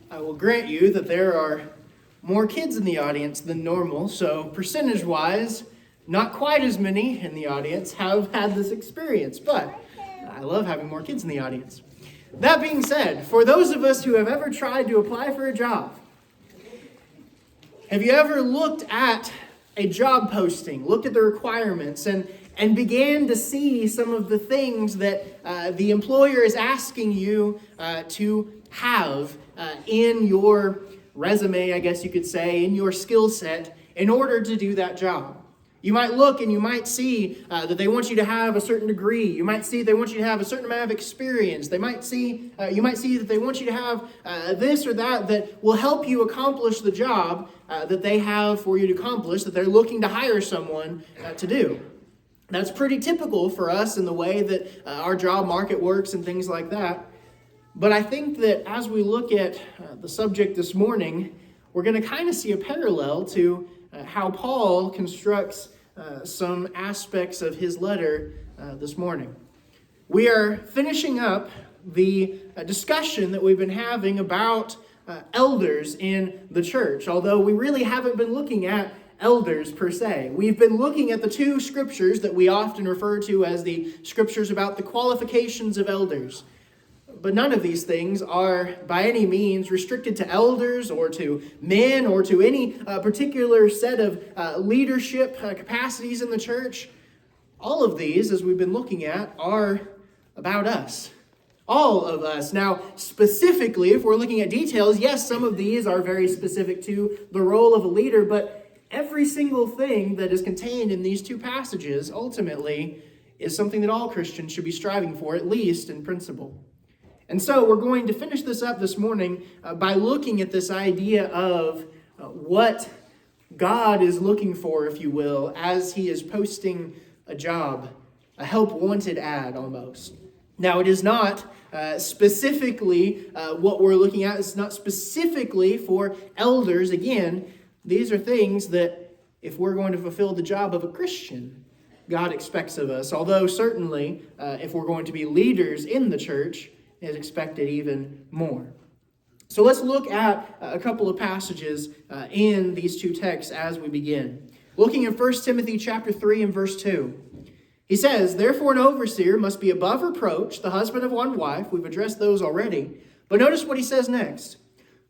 I will grant you that there are more kids in the audience than normal, so percentage-wise, not quite as many in the audience have had this experience, but I love having more kids in the audience. That being said, for those of us who have ever tried to apply for a job, have you ever looked at a job posting, looked at the requirements, and began to see some of the things that the employer is asking you to have in your resume, I guess you could say, in your skill set in order to do that job? You might look and you might see that they want you to have a certain degree. You might see they want you to have a certain amount of experience. You might see that they want you to have this or that will help you accomplish the job that they have for you to accomplish, that they're looking to hire someone to do. That's pretty typical for us in the way that our job market works and things like that. But I think that as we look at the subject this morning, we're going to kind of see a parallel to how Paul constructs some aspects of his letter this morning. We are finishing up the discussion that we've been having about elders in the church, although we really haven't been looking at elders per se. We've been looking at the two scriptures that we often refer to as the scriptures about the qualifications of elders. But none of these things are by any means restricted to elders or to men or to any particular set of leadership capacities in the church. All of these, as we've been looking at, are about us. All of us. Now, specifically, if we're looking at details, yes, some of these are very specific to the role of a leader, but every single thing that is contained in these two passages ultimately is something that all Christians should be striving for, at least in principle. And so we're going to finish this up this morning by looking at this idea of what God is looking for, if you will, as he is posting a job, a help wanted ad almost. Now, it is not specifically what we're looking at. It's not specifically for elders. Again, these are things that if we're going to fulfill the job of a Christian, God expects of us. Although certainly, if we're going to be leaders in the church, is expected even more. So let's look at a couple of passages in these two texts as we begin. Looking at 1 Timothy chapter 3 and verse 2. He says, "Therefore an overseer must be above reproach, the husband of one wife." We've addressed those already. But notice what he says next.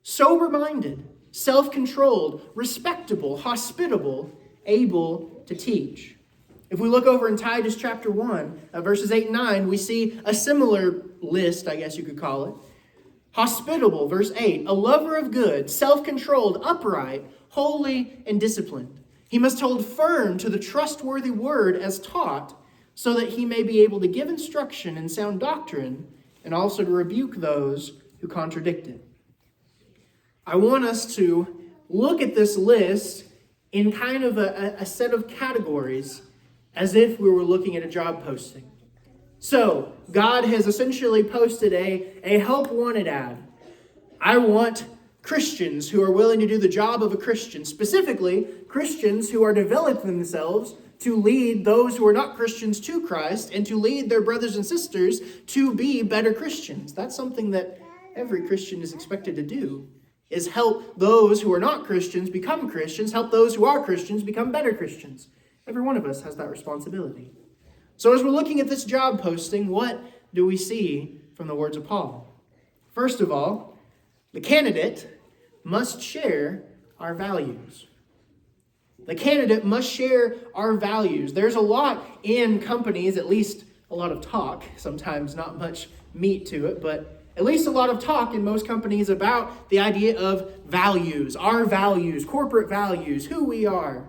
"Sober-minded, self-controlled, respectable, hospitable, able to teach." If we look over in Titus chapter 1, verses 8 and 9, we see a similar list, I guess you could call it. Hospitable, verse 8, "a lover of good, self-controlled, upright, holy, and disciplined. He must hold firm to the trustworthy word as taught, so that he may be able to give instruction in sound doctrine, and also to rebuke those who contradict it." I want us to look at this list in kind of a set of categories, as if we were looking at a job posting. So, God has essentially posted a help wanted ad. I want Christians who are willing to do the job of a Christian, specifically Christians who are developing themselves to lead those who are not Christians to Christ and to lead their brothers and sisters to be better Christians. That's something that every Christian is expected to do, is help those who are not Christians become Christians, help those who are Christians become better Christians. Every one of us has that responsibility. So as we're looking at this job posting, what do we see from the words of Paul? First of all, the candidate must share our values. The candidate must share our values. There's a lot in companies, at least a lot of talk, sometimes not much meat to it, but at least a lot of talk in most companies about the idea of values, our values, corporate values, who we are.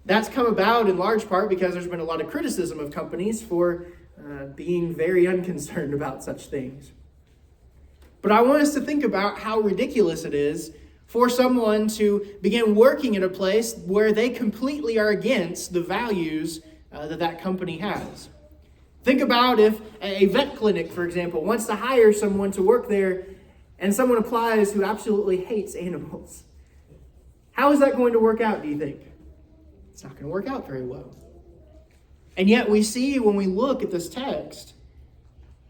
That's come about in large part because there's been a lot of criticism of companies for being very unconcerned about such things. But I want us to think about how ridiculous it is for someone to begin working in a place where they completely are against the values that company has. Think about if a vet clinic, for example, wants to hire someone to work there and someone applies who absolutely hates animals. How is that going to work out, do you think? It's not going to work out very well. And yet we see when we look at this text,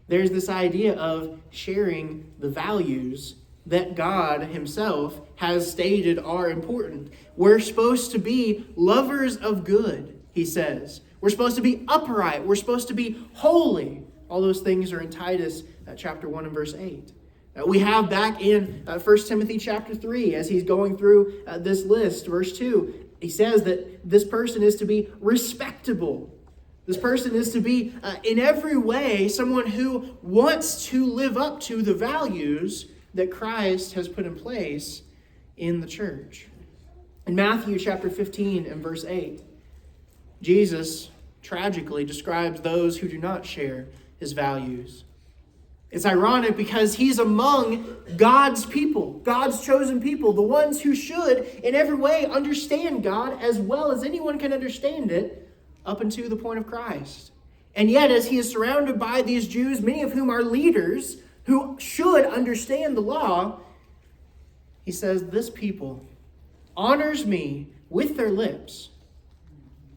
there's this idea of sharing the values that God himself has stated are important. We're supposed to be lovers of good, he says. We're supposed to be upright. We're supposed to be holy. All those things are in Titus chapter 1 and verse 8. We have back in 1 Timothy chapter 3, as he's going through this list, verse 2, he says that this person is to be respectable. This person is to be, in every way, someone who wants to live up to the values that Christ has put in place in the church. In Matthew chapter 15 and verse 8, Jesus tragically describes those who do not share his values. It's ironic because he's among God's people, God's chosen people, the ones who should in every way understand God as well as anyone can understand it up until the point of Christ. And yet, as he is surrounded by these Jews, many of whom are leaders who should understand the law, he says, this people honors me with their lips,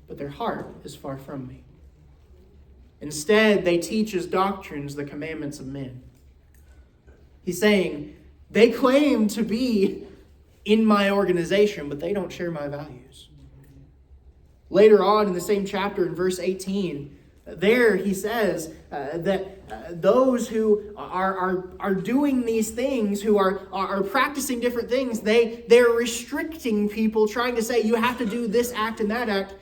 but their heart is far from me. Instead, they teach as doctrines the commandments of men. He's saying, they claim to be in my organization, but they don't share my values. Later on in the same chapter, in verse 18, there he says that those who are doing these things, who are practicing different things, they're restricting people, trying to say, you have to do this act and that act.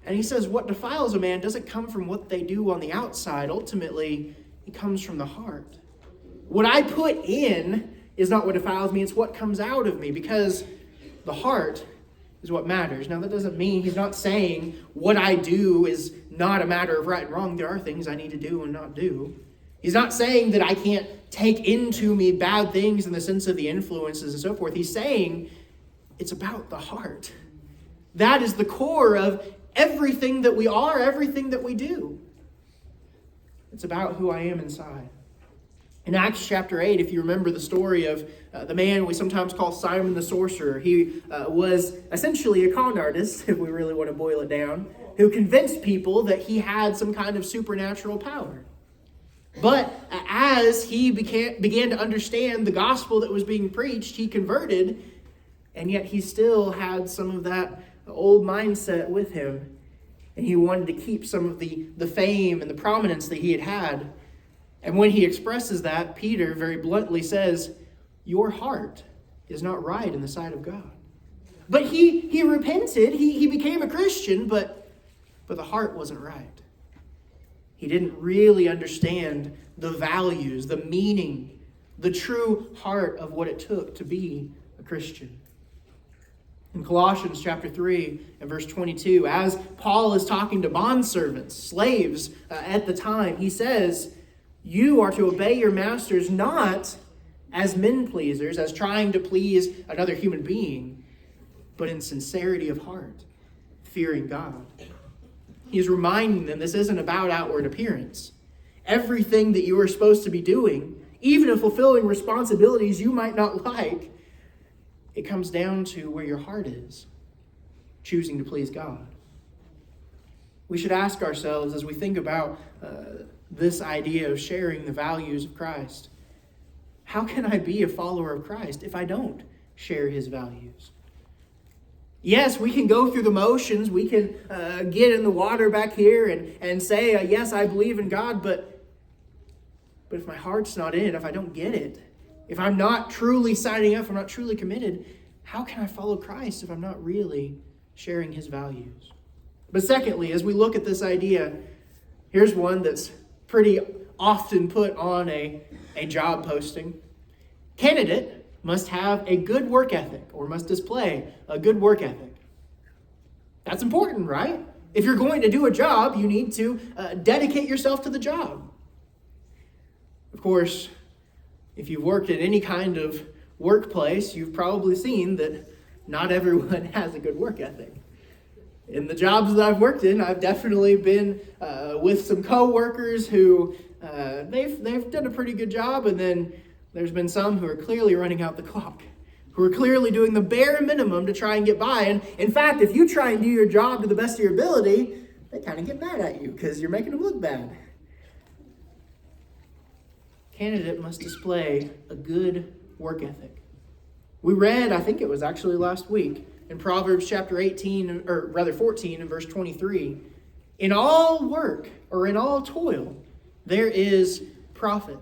And he says, what defiles a man doesn't come from what they do on the outside. Ultimately, it comes from the heart. What I put in is not what defiles me, it's what comes out of me, because the heart is what matters. Now, that doesn't mean he's not saying what I do is not a matter of right and wrong. There are things I need to do and not do. He's not saying that I can't take into me bad things in the sense of the influences and so forth. He's saying it's about the heart. That is the core of everything that we are, everything that we do. It's about who I am inside. In Acts chapter 8, if you remember the story of the man we sometimes call Simon the sorcerer, he was essentially a con artist, if we really want to boil it down, who convinced people that he had some kind of supernatural power. But as he began to understand the gospel that was being preached, he converted, and yet he still had some of that old mindset with him, and he wanted to keep some of the fame and the prominence that he had had. And when he expresses that, Peter very bluntly says, your heart is not right in the sight of God. But he repented, he became a Christian, but the heart wasn't right. He didn't really understand the values, the meaning, the true heart of what it took to be a Christian. In Colossians chapter 3 and verse 22, as Paul is talking to bondservants, slaves at the time, he says, you are to obey your masters not as men pleasers, as trying to please another human being, but in sincerity of heart, fearing God. He's reminding them this isn't about outward appearance. Everything that you are supposed to be doing, even in fulfilling responsibilities you might not like, it comes down to where your heart is, choosing to please God. We should ask ourselves as we think about this idea of sharing the values of Christ, how can I be a follower of Christ if I don't share his values? Yes, we can go through the motions, we can get in the water back here and say, yes, I believe in God, but if my heart's not in it, if I don't get it, if I'm not truly signing up, if I'm not truly committed, how can I follow Christ if I'm not really sharing his values? But secondly, as we look at this idea, here's one that's pretty often put on a job posting. Candidate must have a good work ethic or must display a good work ethic. That's important, right? If you're going to do a job, you need to dedicate yourself to the job. Of course, if you've worked in any kind of workplace, you've probably seen that not everyone has a good work ethic. In the jobs that I've worked in, I've definitely been with some co-workers who they've done a pretty good job, and then there's been some who are clearly running out the clock, who are clearly doing the bare minimum to try and get by. And in fact, if you try and do your job to the best of your ability, they kind of get mad at you because you're making them look bad. Candidate must display a good work ethic. We read, I think it was actually last week, in Proverbs chapter 14 and verse 23, in all work or in all toil, there is profit.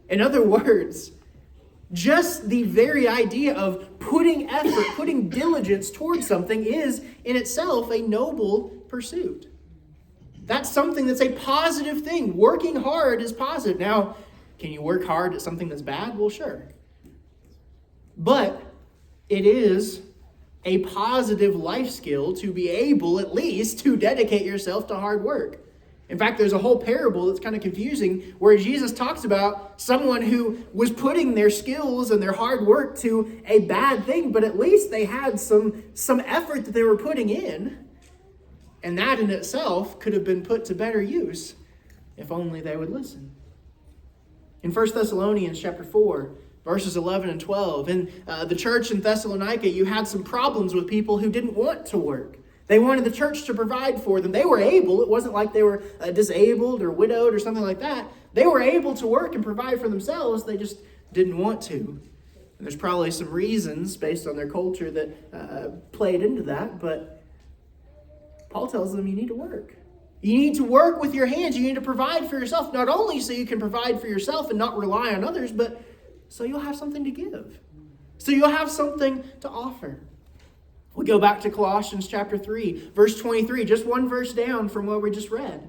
In other words, just the very idea of putting effort, putting diligence towards something is in itself a noble pursuit. That's something that's a positive thing. Working hard is positive. Now, can you work hard at something that's bad? Well, sure. But it is a positive life skill to be able at least to dedicate yourself to hard work. In fact, there's a whole parable that's kind of confusing where Jesus talks about someone who was putting their skills and their hard work to a bad thing, but at least they had some effort that they were putting in. And that in itself could have been put to better use if only they would listen. In 1 Thessalonians chapter 4, verses 11 and 12, in the church in Thessalonica, you had some problems with people who didn't want to work. They wanted the church to provide for them. They were able. It wasn't like they were disabled or widowed or something like that. They were able to work and provide for themselves. They just didn't want to. And there's probably some reasons based on their culture that played into that. But Paul tells them you need to work. You need to work with your hands. You need to provide for yourself. Not only so you can provide for yourself and not rely on others, but so you'll have something to give. So you'll have something to offer. We go back to Colossians chapter 3, verse 23, just one verse down from what we just read.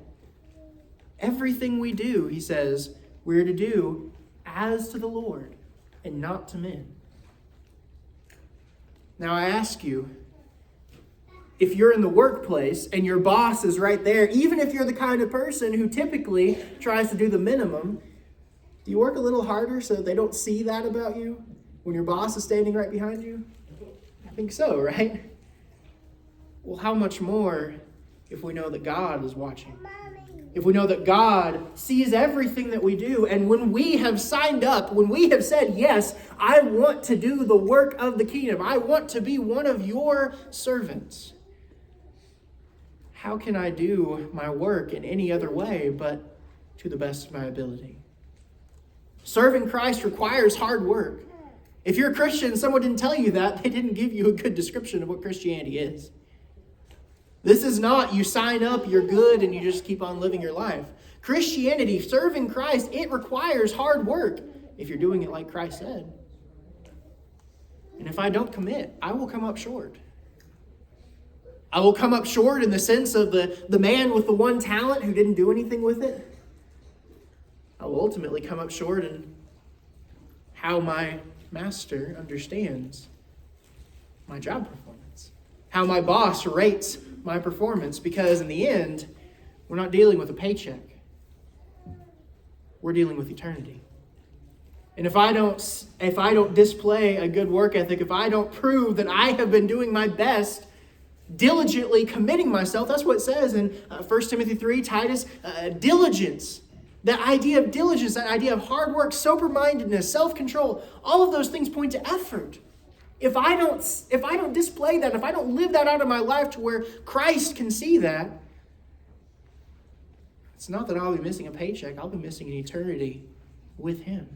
Everything we do, he says, we're to do as to the Lord and not to men. Now I ask you, if you're in the workplace and your boss is right there, even if you're the kind of person who typically tries to do the minimum, do you work a little harder so they don't see that about you when your boss is standing right behind you? I think so, right? Well, how much more if we know that God is watching? If we know that God sees everything that we do, and when we have signed up, when we have said, yes, I want to do the work of the kingdom, I want to be one of your servants, how can I do my work in any other way but to the best of my ability? Serving Christ requires hard work. If you're a Christian and someone didn't tell you that, they didn't give you a good description of what Christianity is. This is not you sign up, you're good, and you just keep on living your life. Christianity, serving Christ, it requires hard work if you're doing it like Christ said. And if I don't commit, I will come up short. I will come up short in the sense of the man with the one talent who didn't do anything with it. I will ultimately come up short in how my master understands my job performance, how my boss rates my performance, because in the end, we're not dealing with a paycheck. We're dealing with eternity. And if I don't display a good work ethic, if I don't prove that I have been doing my best, diligently committing myself, that's what it says in 1 Timothy 3, Titus, diligence. That idea of diligence, that idea of hard work, sober-mindedness, self-control, all of those things point to effort. If I don't display that, if I don't live that out of my life to where Christ can see that, it's not that I'll be missing a paycheck, I'll be missing an eternity with Him.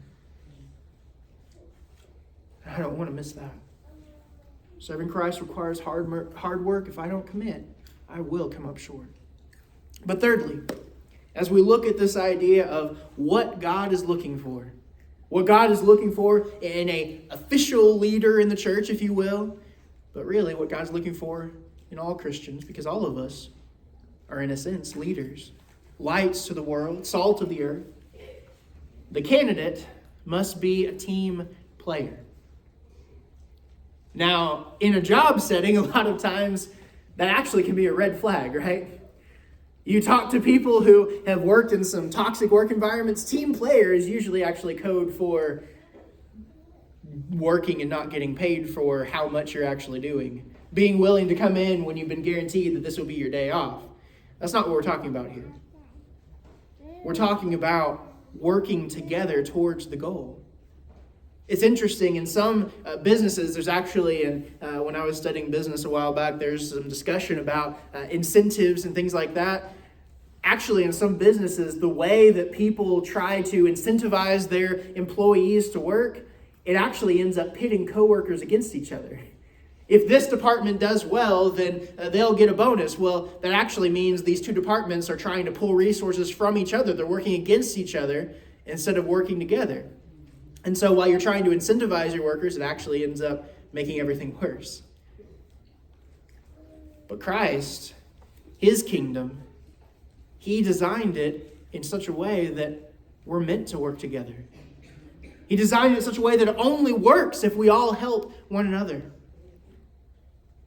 I don't want to miss that. Serving Christ requires hard work. If I don't commit, I will come up short. But thirdly, as we look at this idea of what God is looking for, what God is looking for in an official leader in the church, if you will, but really what God's looking for in all Christians, because all of us are, in a sense, leaders, lights to the world, salt of the earth. The candidate must be a team player. Now, in a job setting, a lot of times that actually can be a red flag, right? You talk to people who have worked in some toxic work environments. Team player is usually actually code for working and not getting paid for how much you're actually doing. Being willing to come in when you've been guaranteed that this will be your day off. That's not what we're talking about here. We're talking about working together towards the goal. It's interesting, in some businesses, there's actually, when I was studying business a while back, there's some discussion about incentives and things like that. Actually, in some businesses, the way that people try to incentivize their employees to work it actually ends up pitting coworkers against each other. If this department does well, then they'll get a bonus. Well, that actually means these two departments are trying to pull resources from each other. They're working against each other instead of working together. And so while you're trying to incentivize your workers, it actually ends up making everything worse. But Christ, his kingdom, he designed it in such a way that we're meant to work together. He designed it in such a way that it only works if we all help one another.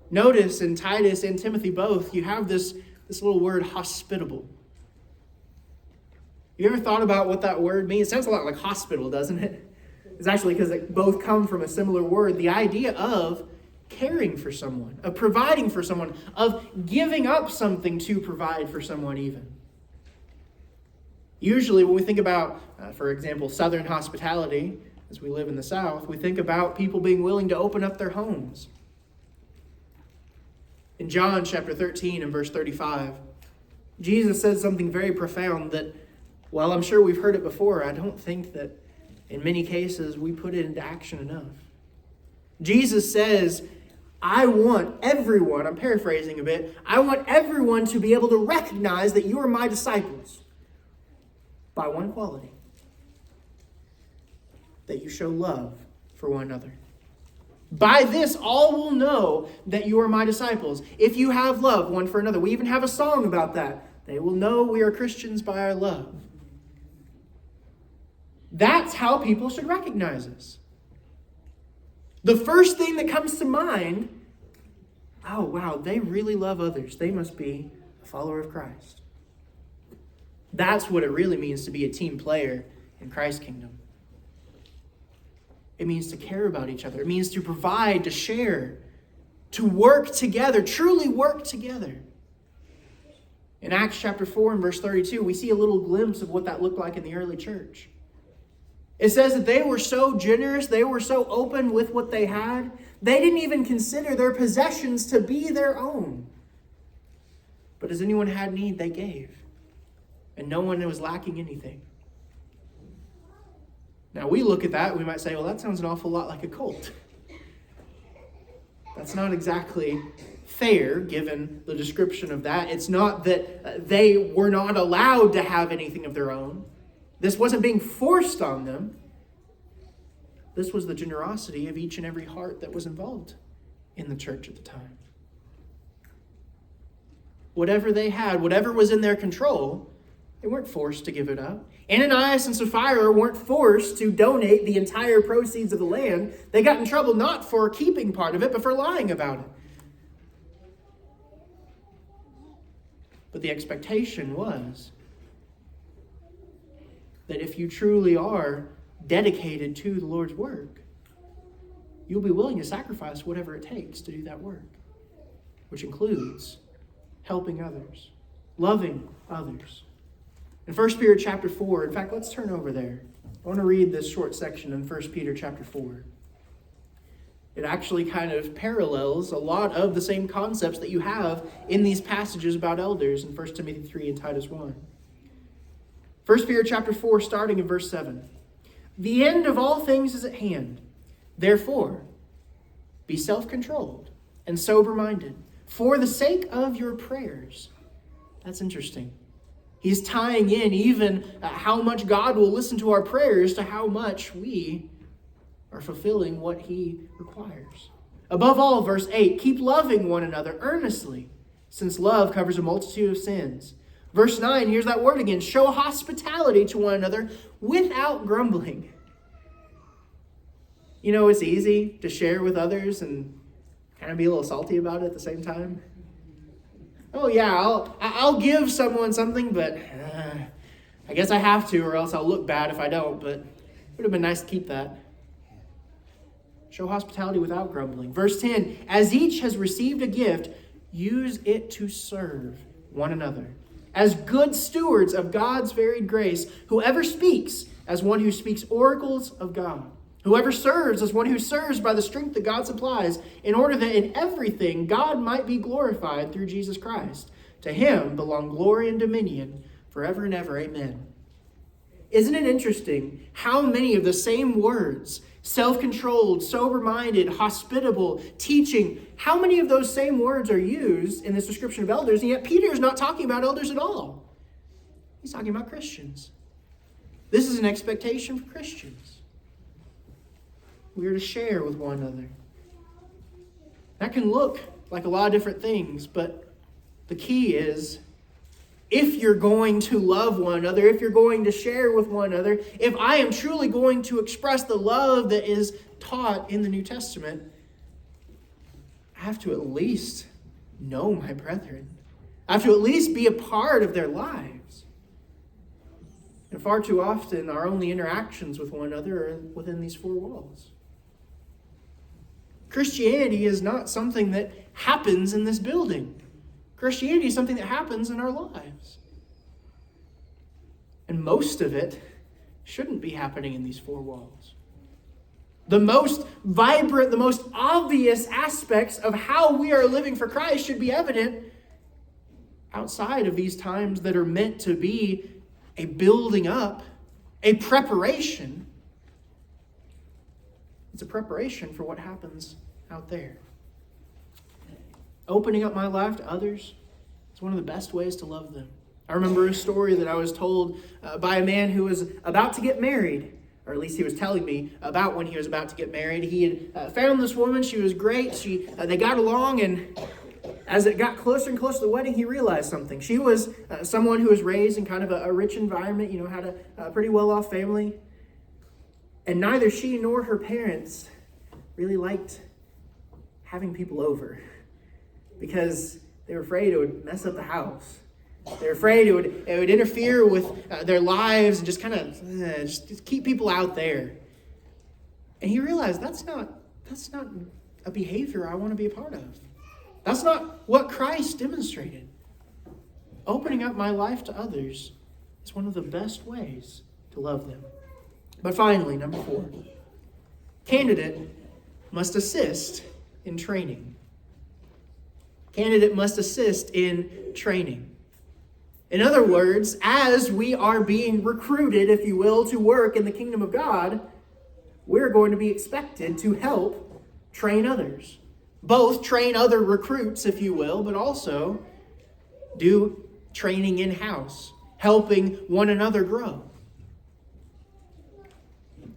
Notice in Titus and Timothy both, you have this little word, hospitable. You ever thought about what that word means? It sounds a lot like hospital, doesn't it? It's actually because they both come from a similar word. The idea of caring for someone, of providing for someone, of giving up something to provide for someone even. Usually when we think about, for example, Southern hospitality, as we live in the South, we think about people being willing to open up their homes. In John chapter 13 and verse 35, Jesus says something very profound that, while I'm sure we've heard it before, I don't think that in many cases we put it into action enough. Jesus says, I want everyone, I'm paraphrasing a bit, I want everyone to be able to recognize that you are my disciples by one quality: that you show love for one another. By this, all will know that you are my disciples, if you have love one for another. We even have a song about that. They will know we are Christians by our love. That's how people should recognize us. The first thing that comes to mind, oh wow, they really love others. They must be a follower of Christ. That's what it really means to be a team player in Christ's kingdom. It means to care about each other. It means to provide, to share, to work together, truly work together. In Acts chapter 4 and verse 32, we see a little glimpse of what that looked like in the early church. It says that they were so generous, they were so open with what they had, they didn't even consider their possessions to be their own. But as anyone had need, they gave. And no one was lacking anything. Now, we look at that and we might say, well, that sounds an awful lot like a cult. That's not exactly fair, given the description of that. It's not that they were not allowed to have anything of their own. This wasn't being forced on them. This was the generosity of each and every heart that was involved in the church at the time. Whatever they had, whatever was in their control, they weren't forced to give it up. Ananias and Sapphira weren't forced to donate the entire proceeds of the land. They got in trouble not for keeping part of it, but for lying about it. But the expectation was that if you truly are dedicated to the Lord's work, you'll be willing to sacrifice whatever it takes to do that work, which includes helping others, loving others. In 1 Peter chapter 4, in fact, let's turn over there. I want to read this short section in 1 Peter chapter 4. It actually kind of parallels a lot of the same concepts that you have in these passages about elders in 1 Timothy 3 and Titus 1. 1 Peter chapter 4, starting in verse 7. The end of all things is at hand. Therefore, be self-controlled and sober-minded for the sake of your prayers. That's interesting. He's tying in even how much God will listen to our prayers to how much we are fulfilling what he requires. Above all, verse 8, keep loving one another earnestly, since love covers a multitude of sins. Verse 9, here's that word again. Show hospitality to one another without grumbling. You know, it's easy to share with others and kind of be a little salty about it at the same time. Oh yeah, I'll give someone something, but I guess I have to, or else I'll look bad if I don't, but it would have been nice to keep that. Show hospitality without grumbling. Verse 10, as each has received a gift, use it to serve one another. As good stewards of God's varied grace, whoever speaks as one who speaks oracles of God. Whoever serves as one who serves by the strength that God supplies, in order that in everything God might be glorified through Jesus Christ. To him belong glory and dominion forever and ever. Amen. Isn't it interesting how many of the same words self-controlled, sober-minded, hospitable, teaching. How many of those same words are used in this description of elders? And yet Peter is not talking about elders at all. He's talking about Christians. This is an expectation for Christians. We are to share with one another. That can look like a lot of different things, but the key is, if you're going to love one another, if you're going to share with one another, if I am truly going to express the love that is taught in the New Testament, I have to at least know my brethren. I have to at least be a part of their lives. And far too often, our only interactions with one another are within these four walls. Christianity is not something that happens in this building. Christianity is something that happens in our lives. And most of it shouldn't be happening in these four walls. The most vibrant, the most obvious aspects of how we are living for Christ should be evident outside of these times that are meant to be a building up, a preparation. It's a preparation for what happens out there. Opening up my life to others is one of the best ways to love them. I remember a story that I was told by a man who was about to get married, or at least he was telling me about when he was about to get married. He had found this woman. She was great. They got along, and as it got closer and closer to the wedding, he realized something. She was someone who was raised in kind of a rich environment, had a pretty well-off family. And neither she nor her parents really liked having people over, because they were afraid it would mess up the house. They were afraid it would interfere with their lives and just kind of just keep people out there. And he realized that's not a behavior I want to be a part of. That's not what Christ demonstrated. Opening up my life to others is one of the best ways to love them. But finally, number 4, candidate must assist in training. Candidate must assist in training. In other words, as we are being recruited, if you will, to work in the kingdom of God, we're going to be expected to help train others. Both train other recruits, if you will, but also do training in-house, helping one another grow.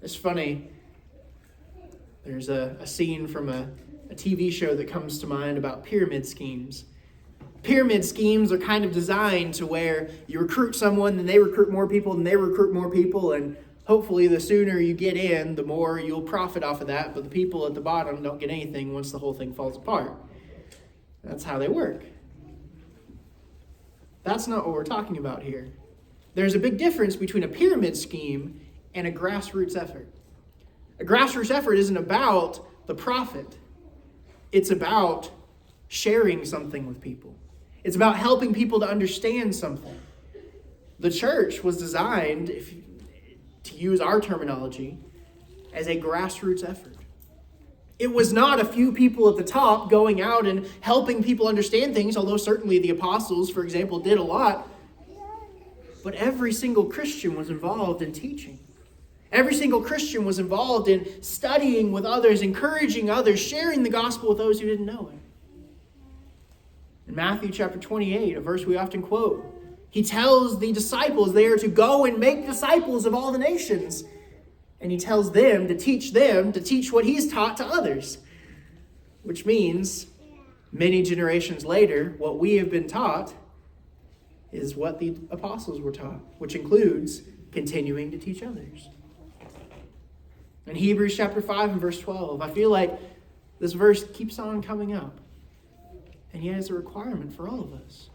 It's funny. There's a scene from a TV show that comes to mind about pyramid schemes. Pyramid schemes are kind of designed to where you recruit someone, then they recruit more people, and they recruit more people, and hopefully the sooner you get in, the more you'll profit off of that, but the people at the bottom don't get anything once the whole thing falls apart. That's how they work. That's not what we're talking about here. There's a big difference between a pyramid scheme and a grassroots effort. A grassroots effort isn't about the profit. It's about sharing something with people. It's about helping people to understand something. The church was designed, to use our terminology, as a grassroots effort. It was not a few people at the top going out and helping people understand things, although certainly the apostles, for example, did a lot. But every single Christian was involved in teaching. Every single Christian was involved in studying with others, encouraging others, sharing the gospel with those who didn't know it. In Matthew chapter 28, a verse we often quote, he tells the disciples they are to go and make disciples of all the nations. And he tells them to teach what he's taught to others. Which means, many generations later, what we have been taught is what the apostles were taught, which includes continuing to teach others. In Hebrews chapter 5 and verse 12, I feel like this verse keeps on coming up. And yet it's a requirement for all of us.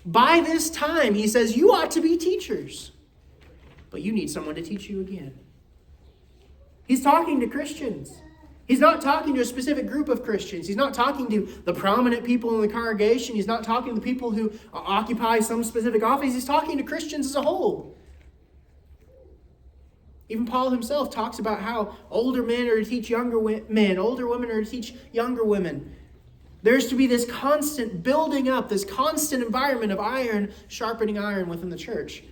By this time, he says, you ought to be teachers. But you need someone to teach you again. He's talking to Christians. He's not talking to a specific group of Christians. He's not talking to the prominent people in the congregation. He's not talking to the people who occupy some specific office. He's talking to Christians as a whole. Even Paul himself talks about how older men are to teach younger men, older women are to teach younger women. There's to be this constant building up, this constant environment of iron sharpening iron within the church.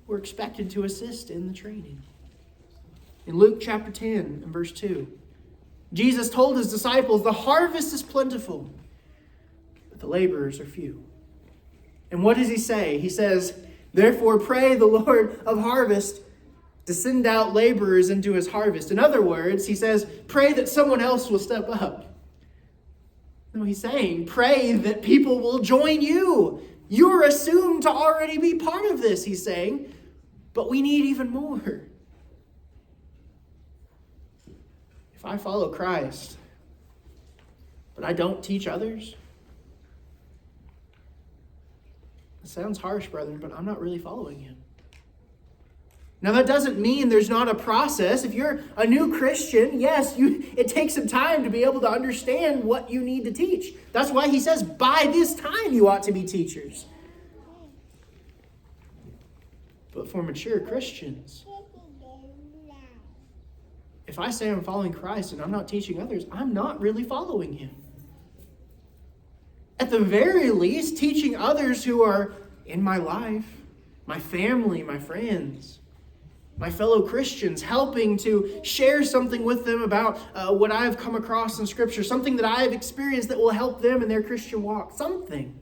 We're expected to assist in the training. In Luke chapter 10 and verse 2, Jesus told his disciples, "The harvest is plentiful, but the laborers are few." And what does he say? He says, "Therefore pray the Lord of harvest to send out laborers into his harvest." In other words, he says, pray that someone else will step up. No, he's saying, pray that people will join you. You're assumed to already be part of this, he's saying, but we need even more. If I follow Christ, but I don't teach others, it sounds harsh, brethren, but I'm not really following him. Now, that doesn't mean there's not a process. If you're a new Christian, yes, it takes some time to be able to understand what you need to teach. That's why he says, by this time you ought to be teachers. But for mature Christians, if I say I'm following Christ and I'm not teaching others, I'm not really following him. At the very least, teaching others who are in my life, my family, my friends, my fellow Christians, helping to share something with them about what I've come across in Scripture, something that I've experienced that will help them in their Christian walk, something.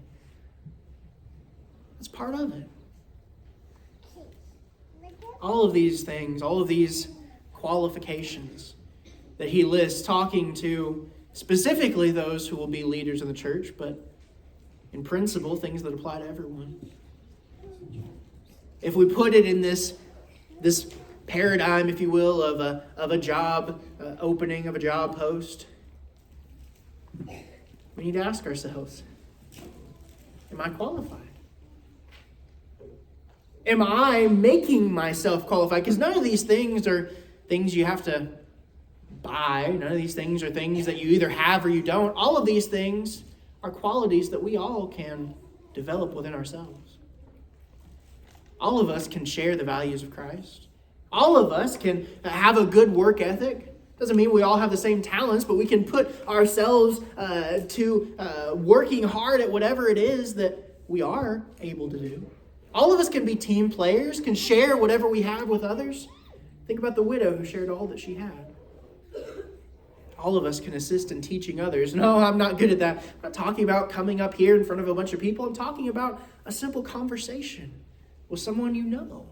That's part of it. All of these things, all of these qualifications that he lists, talking to specifically those who will be leaders in the church, but in principle, things that apply to everyone. If we put it in this paradigm, if you will, of a job opening, of a job post, we need to ask ourselves, am I qualified? Am I making myself qualified? Because none of these things are things you have to buy. None of these things are things that you either have or you don't. All of these things are qualities that we all can develop within ourselves. All of us can share the values of Christ. All of us can have a good work ethic. Doesn't mean we all have the same talents, but we can put ourselves to working hard at whatever it is that we are able to do. All of us can be team players, can share whatever we have with others. Think about the widow who shared all that she had. All of us can assist in teaching others. No, I'm not good at that. I'm not talking about coming up here in front of a bunch of people. I'm talking about a simple conversation with someone you know.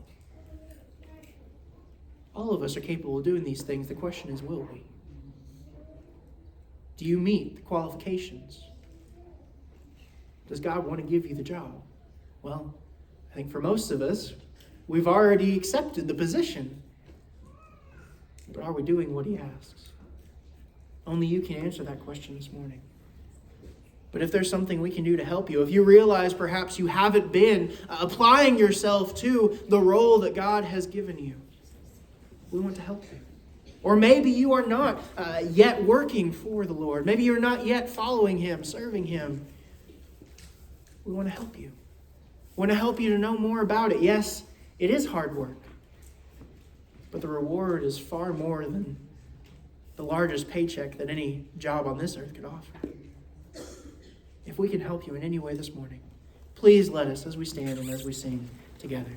All of us are capable of doing these things. The question is, will we? Do you meet the qualifications? Does God want to give you the job? Well, I think for most of us, we've already accepted the position. But are we doing what he asks? Only you can answer that question this morning. But if there's something we can do to help you, if you realize perhaps you haven't been applying yourself to the role that God has given you, we want to help you. Or maybe you are not yet working for the Lord. Maybe you're not yet following him, serving him. We want to help you. We want to help you to know more about it. Yes, it is hard work. But the reward is far more than the largest paycheck that any job on this earth could offer. If we can help you in any way this morning, please let us as we stand and as we sing together.